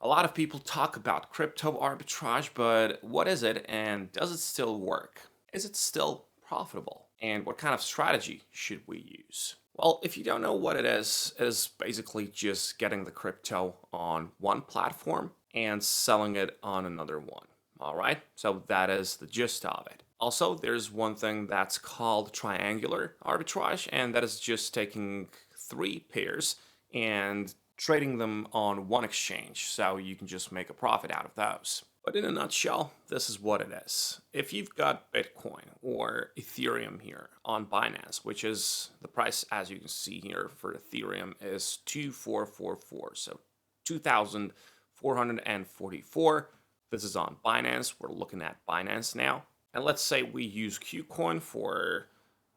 A lot of people talk about crypto arbitrage, but what is it and does it still work? Is it still profitable? And what kind of strategy should we use? Well, if you don't know what it is basically just getting the crypto on one platform and selling it on another one. All right, so that is the gist of it. Also, there's one thing that's called triangular arbitrage, and that is just taking three pairs and trading them on one exchange, so you can just make a profit out of those. But in a nutshell, this is what it is. If you've got Bitcoin or Ethereum here on Binance, which is the price, as you can see here, for Ethereum is 2444, so 2,444. This is on Binance. We're looking at Binance now. And let's say we use Qcoin for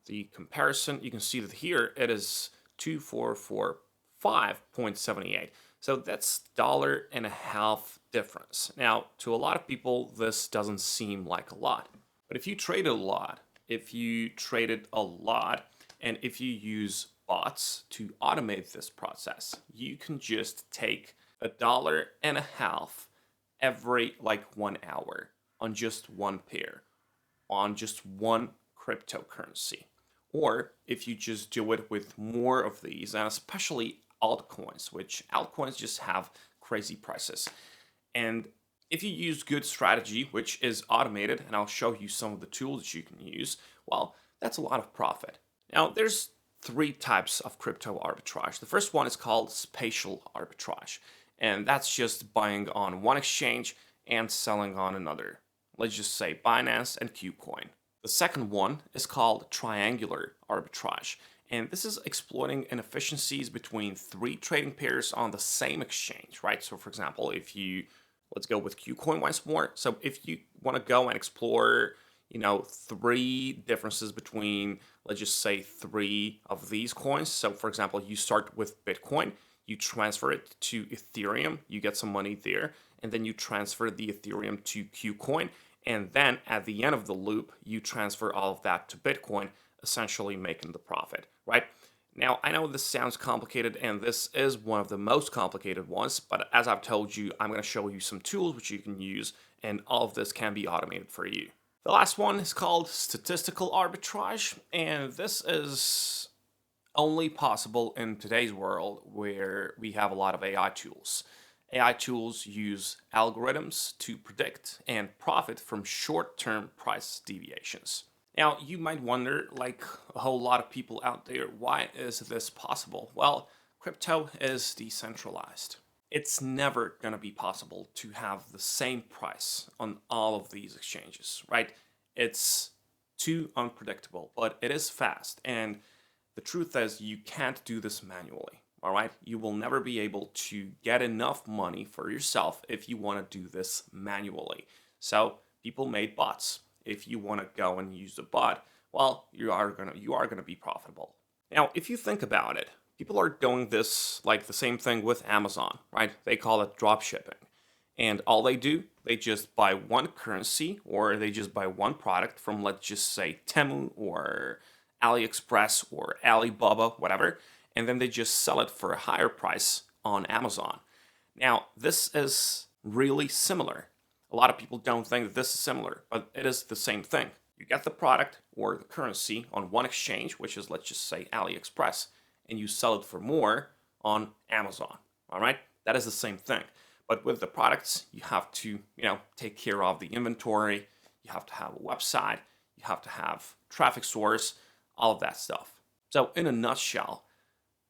the comparison. You can see that here it is 2445.78. So that's $1.50 difference. Now, to a lot of people, this doesn't seem like a lot. But if you trade a lot, and if you use bots to automate this process, you can just take $1.50 every 1 hour on just one pair, on just one cryptocurrency. Or if you just do it with more of these, and especially altcoins, which altcoins just have crazy prices. And if you use good strategy, which is automated, and I'll show you some of the tools that you can use, well, that's a lot of profit. Now, there's three types of crypto arbitrage. The first one is called spatial arbitrage, and that's just buying on one exchange and selling on another. Let's just say Binance and Qcoin. The second one is called triangular arbitrage, and this is exploiting inefficiencies between three trading pairs on the same exchange, right? So for example, let's go with Qcoin once more. So if you want to go and explore, three differences between, let's just say, three of these coins. So for example, you start with Bitcoin, you transfer it to Ethereum, you get some money there, and then you transfer the Ethereum to Qcoin, and then at the end of the loop, you transfer all of that to Bitcoin, essentially making the profit, right? Now, I know this sounds complicated, and this is one of the most complicated ones, but as I've told you, I'm going to show you some tools which you can use, and all of this can be automated for you. The last one is called statistical arbitrage, and this is only possible in today's world where we have a lot of AI tools. AI tools use algorithms to predict and profit from short-term price deviations. Now, you might wonder, like a whole lot of people out there, why is this possible? Well, crypto is decentralized. It's never going to be possible to have the same price on all of these exchanges, right? It's too unpredictable, but it is fast. And the truth is, you can't do this manually, all right? You will never be able to get enough money for yourself if you want to do this manually. So people made bots. If you want to go and use a bot, well, you are gonna be profitable. Now, if you think about it, people are doing this like the same thing with Amazon, right? They call it drop shipping. And all they do, they just buy one currency or they just buy one product from, let's just say, Temu or AliExpress or Alibaba, whatever, and then they just sell it for a higher price on Amazon. Now, this is really similar. A lot of people don't think that this is similar, but it is the same thing. You get the product or the currency on one exchange, which is, let's just say, AliExpress, and you sell it for more on Amazon. All right? That is the same thing. But with the products, you have to, take care of the inventory. You have to have a website. You have to have traffic source, all of that stuff. So in a nutshell,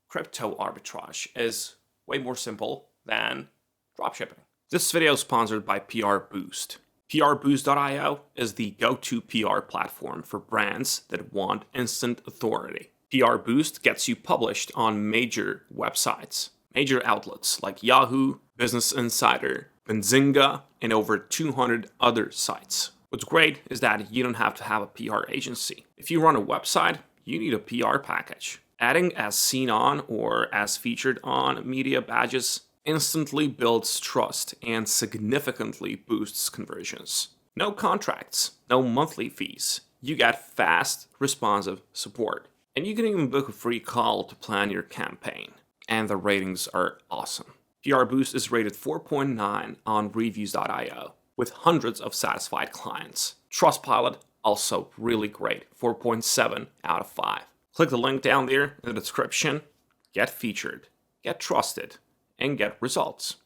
crypto arbitrage is way more simple than dropshipping. This video is sponsored by PR Boost. PRBoost.io is the go-to PR platform for brands that want instant authority. PR Boost gets you published on major websites, major outlets like Yahoo, Business Insider, Benzinga, and over 200 other sites. What's great is that you don't have to have a PR agency. If you run a website, you need a PR package. Adding as seen on or as featured on media badges instantly builds trust and significantly boosts conversions. No contracts, no monthly fees. You get fast, responsive support. And you can even book a free call to plan your campaign. And the ratings are awesome. PR Boost is rated 4.9 on reviews.io with hundreds of satisfied clients. Trustpilot, also really great, 4.7 out of 5. Click the link down there in the description, get featured, get trusted, and get results.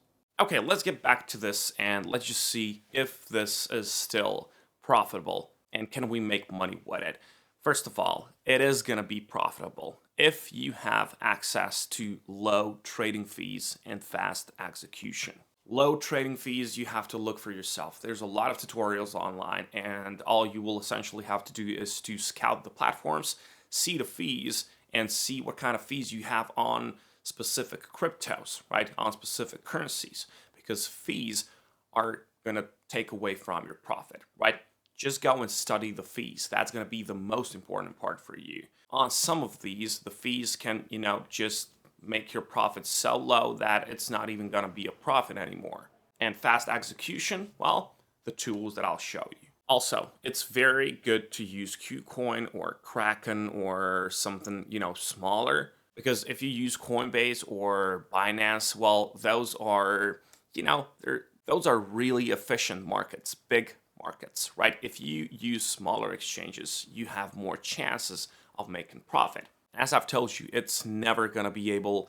Okay, let's get back to this and let's just see if this is still profitable and can we make money with it. First of all, it is going to be profitable if you have access to low trading fees and fast execution. Low trading fees, you have to look for yourself. There's a lot of tutorials online, and all you will essentially have to do is to scout the platforms, see the fees, and see what kind of fees you have on specific cryptos, right? On specific currencies, because fees are going to take away from your profit, right? Just go and study the fees. That's going to be the most important part for you. On some of these, the fees can, just make your profit so low that it's not even going to be a profit anymore. And fast execution, well, the tools that I'll show you. Also, it's very good to use Qcoin or Kraken or something, smaller, because if you use Coinbase or Binance, well, those are, those are really efficient markets, big markets, right? If you use smaller exchanges, you have more chances of making profit. As I've told you, it's never going to be able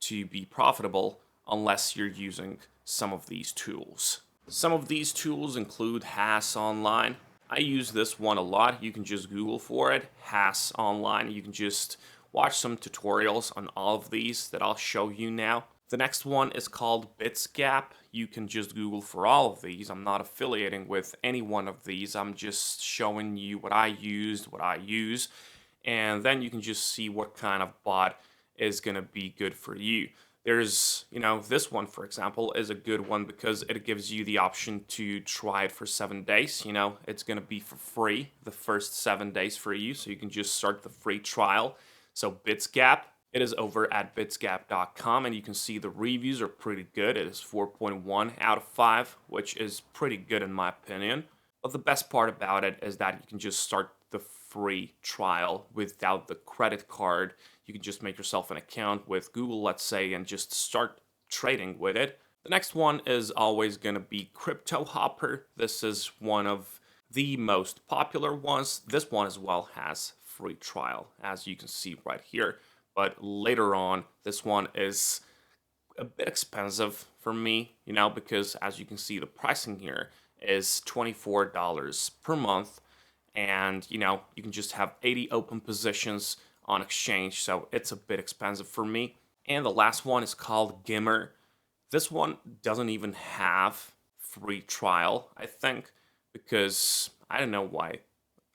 to be profitable unless you're using some of these tools. Some of these tools include Haas Online. I use this one a lot. You can just Google for it, Haas Online. You can just watch some tutorials on all of these that I'll show you now. The next one is called BitsGap. You can just Google for all of these. I'm not affiliating with any one of these. I'm just showing you what I used, what I use, and then you can just see what kind of bot is going to be good for you. There's, this one, for example, is a good one because it gives you the option to try it for 7 days. It's going to be for free, the first 7 days for you, so you can just start the free trial. So BitsGap, it is over at bitsgap.com, and you can see the reviews are pretty good. It is 4.1 out of 5, which is pretty good in my opinion. But the best part about it is that you can just start the free trial without the credit card. You can just make yourself an account with Google, let's say, and just start trading with it. The next one is always going to be CryptoHopper. This is one of the most popular ones. This one as well has free trial, as you can see right here. But later on, this one is a bit expensive for me, because as you can see, the pricing here is $24 per month. And, you can just have 80 open positions on exchange. So it's a bit expensive for me. And the last one is called Gimmer. This one doesn't even have free trial, I think, because I don't know why.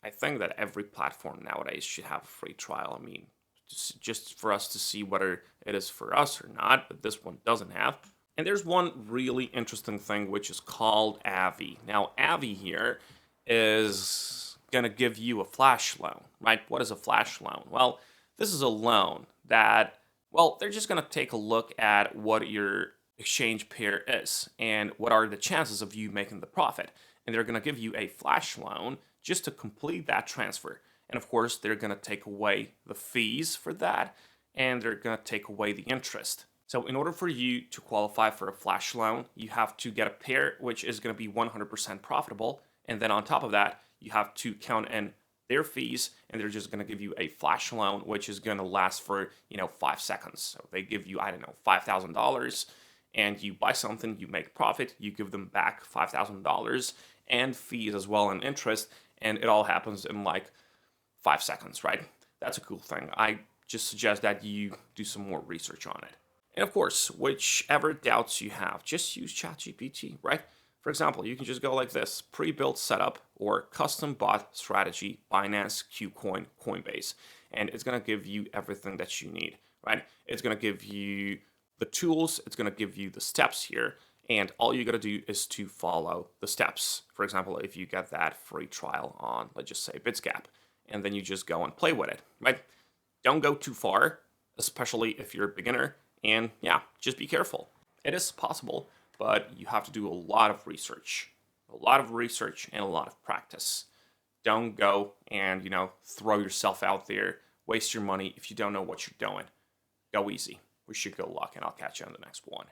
I think that every platform nowadays should have a free trial. I mean, just for us to see whether it is for us or not, but this one doesn't have. And there's one really interesting thing, which is called Avi. Now, Avi here is going to give you a flash loan, right? What is a flash loan? Well, this is a loan that, well, they're just going to take a look at what your exchange pair is and what are the chances of you making the profit. And they're going to give you a flash loan just to complete that transfer. And of course, they're going to take away the fees for that, and they're going to take away the interest. So in order for you to qualify for a flash loan, you have to get a pair which is going to be 100% profitable. And then on top of that, you have to count in their fees, and they're just going to give you a flash loan, which is going to last for, 5 seconds. So they give you, $5,000, and you buy something, you make profit, you give them back $5,000 and fees as well and interest, and it all happens in 5 seconds, right? That's a cool thing. I just suggest that you do some more research on it. And of course, whichever doubts you have, just use ChatGPT, right? For example, you can just go like this: pre-built setup or custom bot strategy, Binance, Qcoin, Coinbase. And it's going to give you everything that you need, right? It's going to give you the tools, it's going to give you the steps here, and all you got to do is to follow the steps. For example, if you get that free trial on, let's just say, BitsGap, and then you just go and play with it, right? Don't go too far, especially if you're a beginner, and yeah, just be careful. It is possible, but you have to do a lot of research and a lot of practice. Don't go and, throw yourself out there, waste your money if you don't know what you're doing. Go easy. Wish you good luck, and I'll catch you on the next one.